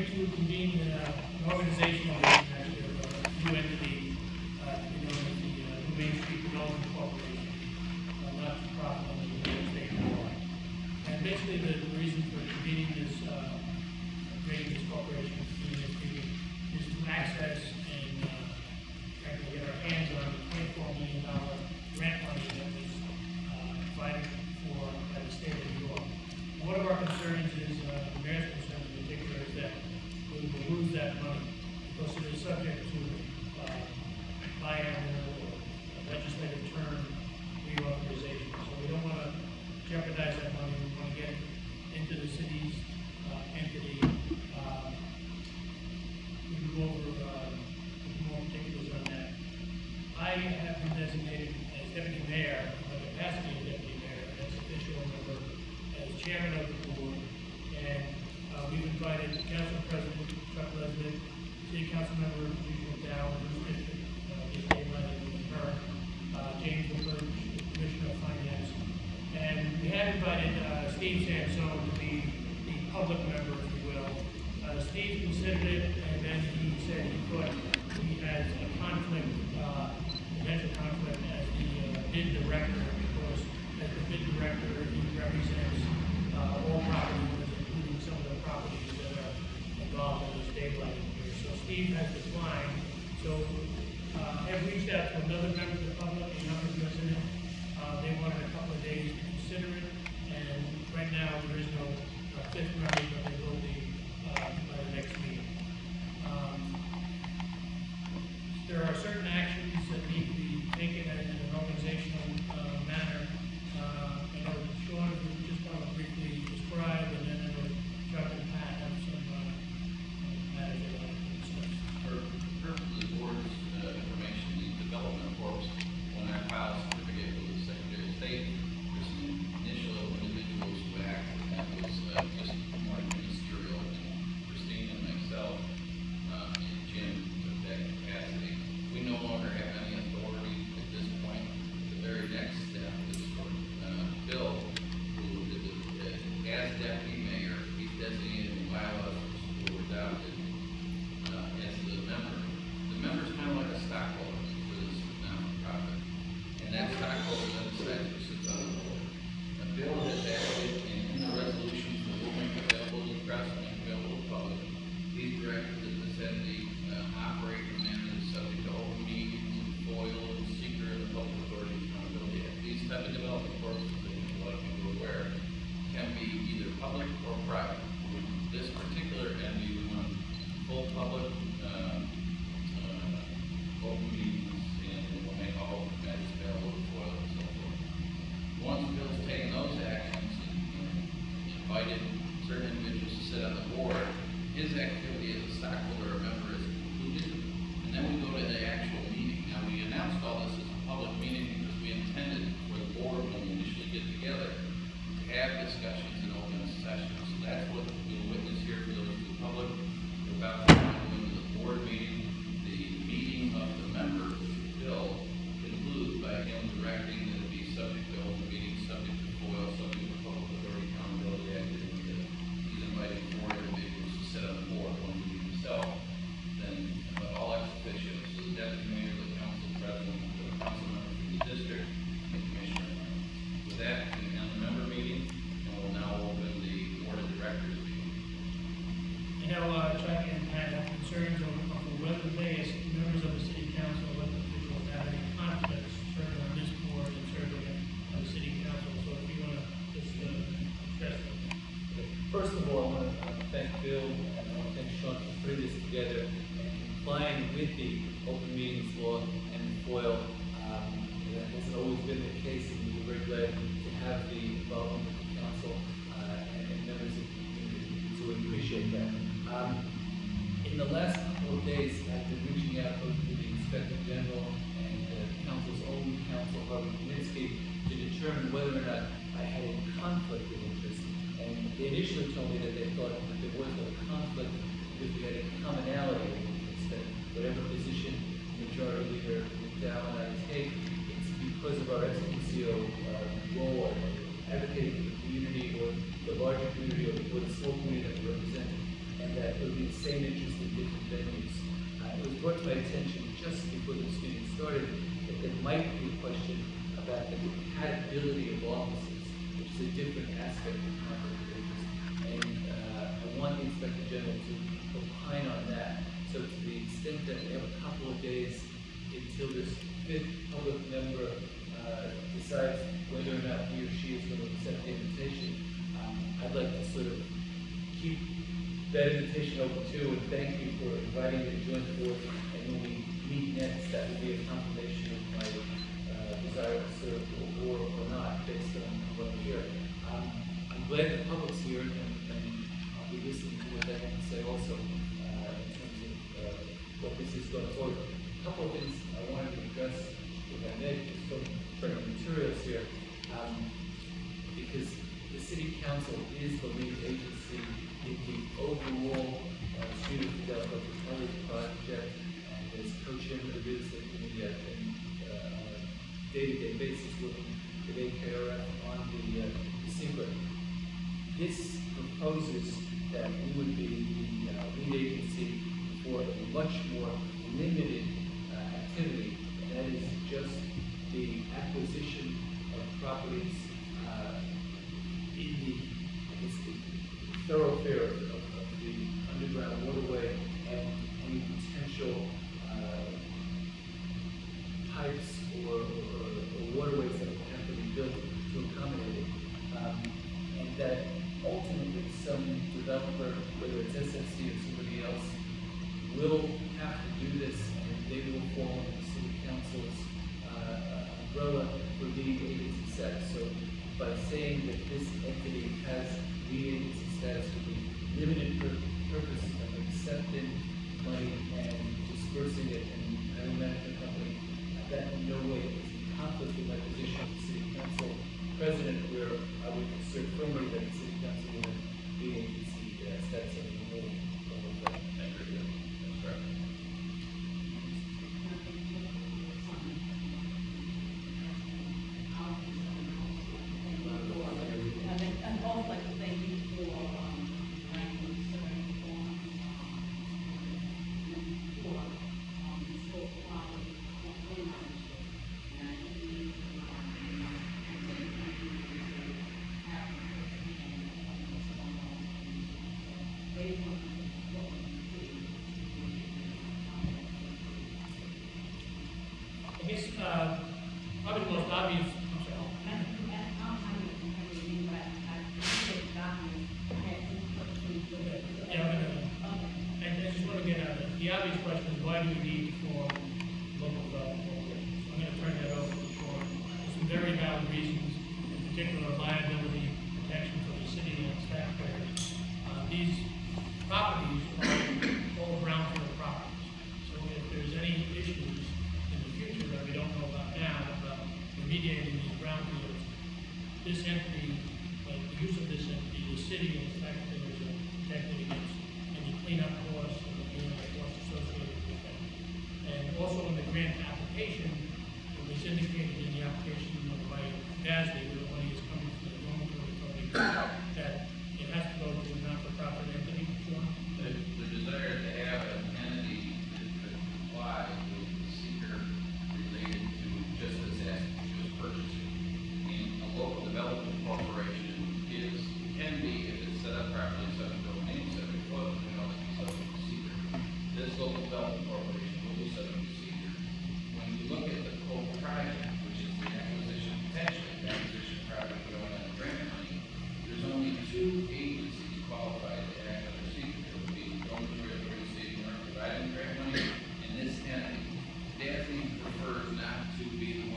here to convene an organizational meeting, actually, of a new entity, known as the New Main Street Development Corporation, not for profit under the state law. And basically, the reason for convening this, creating this corporation, is to access and frankly get our hands on the $24 million grant money that was provided for by the state of New York. One of our concerns is, the mayor's concern in particular, is that we will lose that money because it is subject to biannual or legislative term reauthorization. So we don't want to jeopardize that money. We want to get into the city's entity. We can go over more particulars on that. I have been designated as deputy mayor, in the capacity of deputy mayor, as official member, as chairman of the board, and we've invited Council President Chuck Leslie, City Council Member Eugene McDowell, who's district James McGloin, Commissioner of Finance, and we had invited Steve Sansone to be the public member, if you will. Steve considered it, and then he said he thought he has a conflict, potential conflict as the bid director, because as the bid director, he represents all property owners, including some of the properties that are involved in this daylighting here. So Steve has declined. So have reached out to another member of the public, a younger resident. They wanted a couple of days to consider it, and right now there is no fifth member, but they will be by the next meeting. There are certain actions that need to be taken in an organizational manner. I know Sean would just want to briefly describe, and then I know Chuck and Pat have some matters they'd like to discuss. For purpose of the board's information, the development corps, when I filed a certificate with the Secretary of State, there's some initial individuals who act, and that was just more ministerial. Christine and myself and Jim took that capacity. We no longer have any authority at this point. The very next step is for Bill, who as deputy mayor, he's designated in bylaws who were adopted as the member. The member is kind of like a stockholder for this nonprofit, and that stockholder then decides who sits on the board. A bill has acted, and in the resolutions that we'll make available to the press and available to the public, these directed that this entity operate and manage subject to open meetings, FOIL, and secret and public authority accountability act. These type of development courses, that a lot of people are aware, can be either public or private. With this particular entity, we want full public open meetings, and we'll make all matters available to FOIL and so forth. Once Bill's taken those actions and invited certain individuals to sit on the board, his activity as a stockholder or member is concluded, and then we go to the actual meeting. Now, we announced all this as a public meeting because we intended for the board, when we initially get together, to have discussions in open session. So that's what we'll witness here for those of the public. We're about to go into the board meeting. The meeting of the members, Bill, concludes by him directing that it be subject to open meeting, subject to FOIL, subject to public authority accountability act, and he's inviting 4 individuals to sit on the board, one to be himself, then all ex officio, so the deputy mayor, the council president, the council member from the district, and the commissioner. With that, we can end the member meeting, and we'll now open the board of directors meeting. You know, Chuck and Pat have concerns over whether they, as members of the city council, elected officials, have any conflicts serving on this board and serving on the city council. So if you want to just address them. First of all, I want to thank Bill and I want to thank Sean for putting this together and complying with the open meetings law and FOIL. That hasn't always been the case, and we were very glad to have the involvement of the council and members of the community, so we appreciate that. In the last couple of days, I've been reaching out both to the Inspector General and the council's own counsel, Harvey Kaminsky, to determine whether or not I had a conflict of interest. And they initially told me that they thought that there was no conflict because we had a commonality of interest, that whatever position Majority Leader McDowell and I take, it's because of our ex officio role and advocating for the community or the larger community or the small community that we represent, and that it would be the a different aspect of conflict of interest. And I want the Inspector General to opine on that. So to the extent that we have a couple of days until this fifth public member decides whether or not he or she is going to accept the invitation, I'd like to sort of keep that invitation open too, and thank you for inviting me to join the board. And when we meet next, that will be a confirmation of my desire to serve or not, based on what I'm hearing. I'm glad the public's here, and I'll be listening to what they have to say also in terms of what this is going forward. A couple of things I wanted to address, if I may, just from the materials here, because the City Council is the lead agency in the overall Street of Philadelphia Recovery Project, and is co-chairman of the real estate committee on a day-to-day basis working with AKRF on the secret. This proposes that we would be the lead agency for a much more limited activity, and that is just the acquisition of properties in the thoroughfare of the underground waterway and any potential pipes or waterways that would have to be built to accommodate it. And that ultimately some developer, whether it's SFC or somebody else, will have to do this, and they will fall under the City Council's umbrella for lead agency status. So by saying that this entity has lead agency status for the limited purpose of accepting money and dispersing it and having a management company, that in no way is in conflict with my position as City Council President, where I would assert firmly that the City Council will have lead agency status of the whole. Thank you. That's correct. I'd also like to thank you for ranking certain forms for historical property ownership. And I think I guess, probably the most obvious, I'm sorry. Yeah, I just want to get out of it. The obvious question is, why do we need to form local development corporations? So I'm going to turn that over to Sean. There's some very valid reasons, in particular liability protection for the city and its taxpayers. These properties are all brownfield properties. So if there's any issues in the future that we don't know about now about remediating these brownfields, this entity, the use of this entity, the city and its taxpayers are protected against any cleanup costs and the costs associated with that. And also in the grant application, it was indicated in the application by DASD, where the money is coming from the dormitory authority, that it has to go to a not-for-profit entity. Sean? The desire to have an entity that could comply with the seeker related to just this asset, just purchasing. And a local development corporation can be, if it's set up properly, subject to domain, subject to close, and also be subject to seeker. This local development corporation will be subject to seeker. When you look at the whole project, which is the acquisition, potentially the acquisition of property going on grant money, there's only two agencies qualified to act under seeker. It would be the dormitory authority, state and providing grant money, and this entity. DASD prefers not to be the